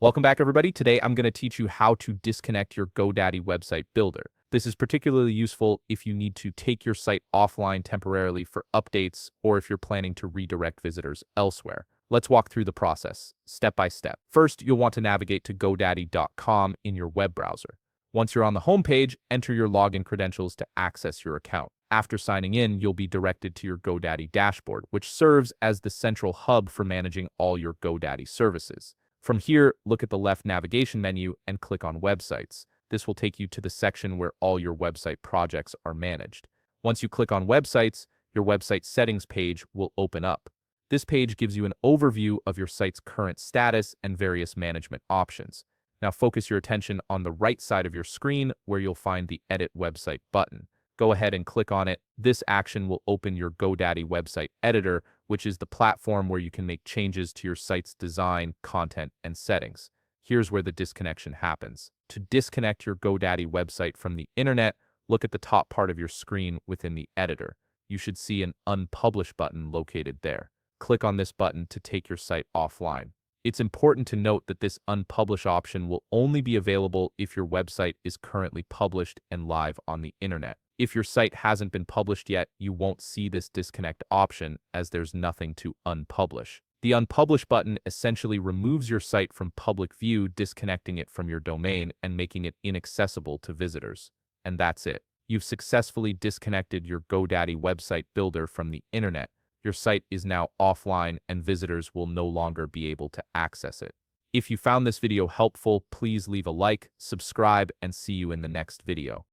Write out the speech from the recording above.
Welcome back, everybody. Today, I'm going to teach you how to disconnect your GoDaddy website builder. This is particularly useful if you need to take your site offline temporarily for updates or if you're planning to redirect visitors elsewhere. Let's walk through the process, step by step. First, you'll want to navigate to GoDaddy.com in your web browser. Once you're on the home page, enter your login credentials to access your account. After signing in, you'll be directed to your GoDaddy dashboard, which serves as the central hub for managing all your GoDaddy services. From here, look at the left navigation menu and click on Websites. This will take you to the section where all your website projects are managed. Once you click on Websites, your website settings page will open up. This page gives you an overview of your site's current status and various management options. Now focus your attention on the right side of your screen where you'll find the Edit Website button. Go ahead and click on it. This action will open your GoDaddy website editor, which is the platform where you can make changes to your site's design, content, and settings. Here's where the disconnection happens. To disconnect your GoDaddy website from the internet, look at the top part of your screen within the editor. You should see an Unpublish button located there. Click on this button to take your site offline. It's important to note that this Unpublish option will only be available if your website is currently published and live on the internet. If your site hasn't been published yet, you won't see this disconnect option as there's nothing to unpublish. The Unpublish button essentially removes your site from public view, disconnecting it from your domain and making it inaccessible to visitors. And that's it. You've successfully disconnected your GoDaddy website builder from the internet. Your site is now offline and visitors will no longer be able to access it. If you found this video helpful, please leave a like, subscribe, and see you in the next video.